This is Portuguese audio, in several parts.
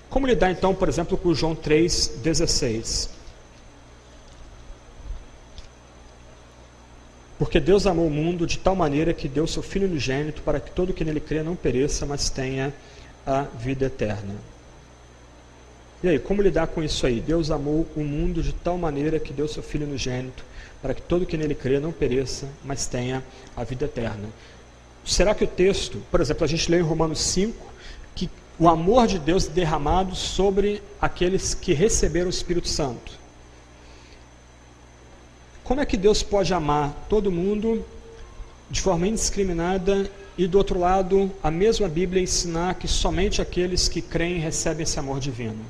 Como lidar então, por exemplo, com João 3,16? Porque Deus amou o mundo de tal maneira que deu seu Filho unigênito para que todo que nele crê não pereça, mas tenha a vida eterna. E aí, como lidar com isso aí? Deus amou o mundo de tal maneira que deu seu Filho unigênito para que todo que nele crê não pereça, mas tenha a vida eterna. Será que o texto, por exemplo, a gente lê em Romanos 5, que o amor de Deus é derramado sobre aqueles que receberam o Espírito Santo? Como é que Deus pode amar todo mundo de forma indiscriminada e, do outro lado, a mesma Bíblia ensinar que somente aqueles que creem recebem esse amor divino?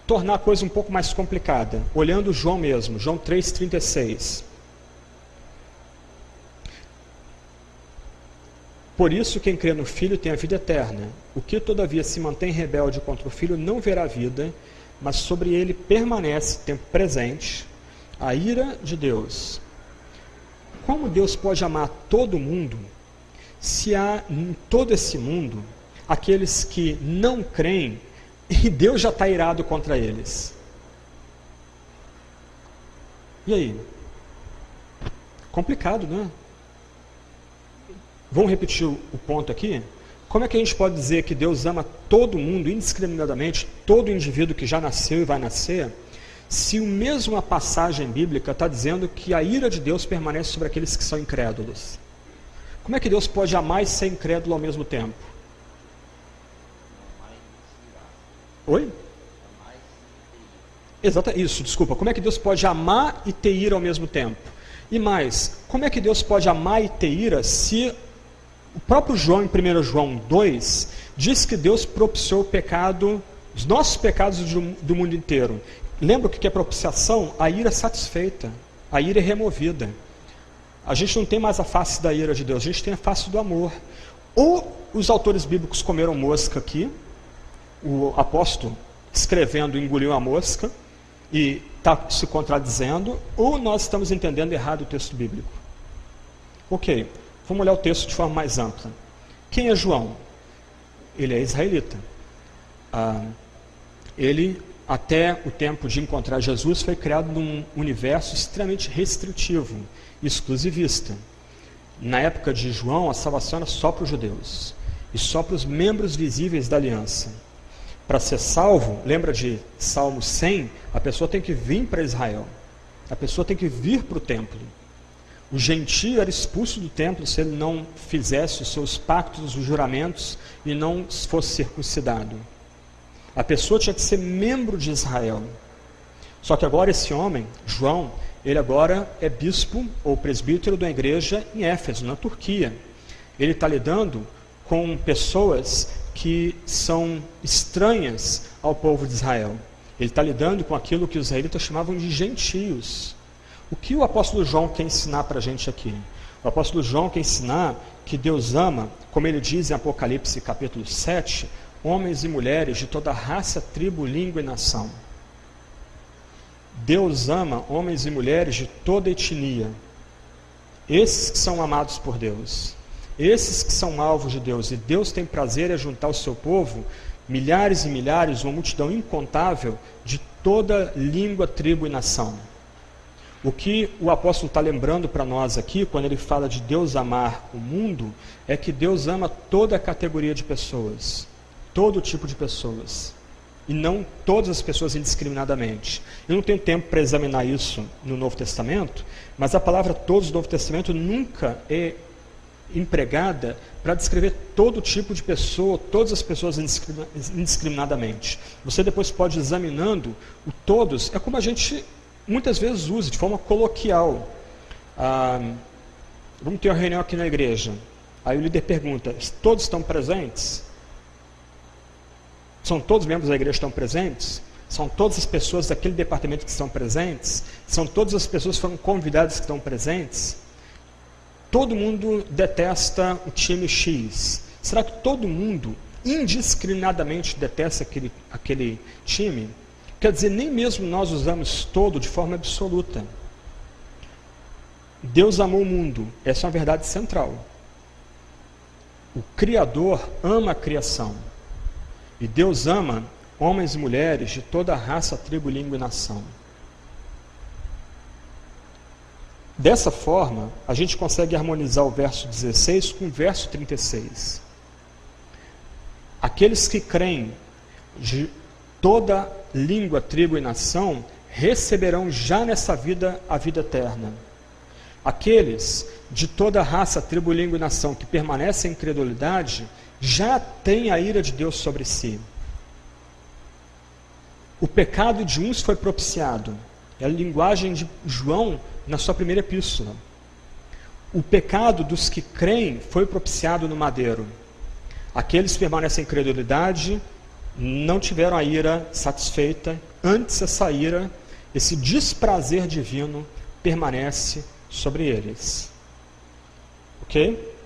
Tornar a coisa um pouco mais complicada, olhando João mesmo, João 3,36. Por isso, quem crê no Filho tem a vida eterna. O que, todavia, se mantém rebelde contra o Filho não verá a vida, mas sobre ele permanece, tempo presente, a ira de Deus. Como Deus pode amar todo mundo, se há em todo esse mundo aqueles que não creem e Deus já está irado contra eles? E aí? Complicado, né? Vamos repetir o ponto aqui? Como é que a gente pode dizer que Deus ama todo mundo indiscriminadamente, todo indivíduo que já nasceu e vai nascer, se o mesmo a passagem bíblica está dizendo que a ira de Deus permanece sobre aqueles que são incrédulos? Como é que Deus pode amar e ser incrédulo ao mesmo tempo? Oi? Exato, isso, desculpa. Como é que Deus pode amar e ter ira ao mesmo tempo? E mais, como é que Deus pode amar e ter ira se o próprio João, em 1 João 2, diz que Deus propiciou o pecado, os nossos pecados do mundo inteiro? Lembra o que é propiciação? A ira é satisfeita, a ira é removida. A gente não tem mais a face da ira de Deus, a gente tem a face do amor. Ou os autores bíblicos comeram mosca aqui, o apóstolo escrevendo engoliu a mosca e está se contradizendo, ou nós estamos entendendo errado o texto bíblico. Ok, vamos olhar o texto de forma mais ampla. Quem é João? Ele é israelita. Ele, até o tempo de encontrar Jesus, foi criado num universo extremamente restritivo, exclusivista. Na época de João, a salvação era só para os judeus e só para os membros visíveis da aliança. Para ser salvo, lembra de Salmo 100? A pessoa tem que vir para Israel, a pessoa tem que vir para o templo. O gentio era expulso do templo se ele não fizesse os seus pactos, os juramentos e não fosse circuncidado. A pessoa tinha que ser membro de Israel. Só que agora esse homem, João, ele agora é bispo ou presbítero da igreja em Éfeso, na Turquia. Ele está lidando com pessoas que são estranhas ao povo de Israel. Ele está lidando com aquilo que os israelitas chamavam de gentios. O que o apóstolo João quer ensinar para a gente aqui? O apóstolo João quer ensinar que Deus ama, como ele diz em Apocalipse capítulo 7, homens e mulheres de toda raça, tribo, língua e nação. Deus ama homens e mulheres de toda etnia. Esses que são amados por Deus. Esses que são alvos de Deus. E Deus tem prazer em juntar o seu povo, milhares e milhares, uma multidão incontável, de toda língua, tribo e nação. O que o apóstolo está lembrando para nós aqui, quando ele fala de Deus amar o mundo, é que Deus ama toda a categoria de pessoas. Todo tipo de pessoas. E não todas as pessoas indiscriminadamente. Eu não tenho tempo para examinar isso no Novo Testamento, mas a palavra todos do Novo Testamento nunca é empregada para descrever todo tipo de pessoa, todas as pessoas indiscriminadamente. Você depois pode ir examinando o todos, é como a gente muitas vezes usa, de forma coloquial. Vamos ter uma reunião aqui na igreja. Aí o líder pergunta, todos estão presentes? São todos os membros da igreja que estão presentes? São todas as pessoas daquele departamento que estão presentes? São todas as pessoas que foram convidadas que estão presentes? Todo mundo detesta o time X. Será que todo mundo indiscriminadamente detesta aquele time? Quer dizer, nem mesmo nós usamos todo de forma absoluta. Deus amou o mundo. Essa é uma verdade central. O Criador ama a criação. E Deus ama homens e mulheres de toda raça, tribo, língua e nação. Dessa forma, a gente consegue harmonizar o verso 16 com o verso 36. Aqueles que creem de toda língua, tribo e nação receberão já nessa vida a vida eterna. Aqueles de toda raça, tribo, língua e nação que permanecem em incredulidade já têm a ira de Deus sobre si. O pecado de uns foi propiciado. É a linguagem de João na sua primeira epístola. O pecado dos que creem foi propiciado no madeiro. Aqueles que permanecem em incredulidade não tiveram a ira satisfeita. Antes essa ira, esse desprazer divino permanece sobre eles. Ok?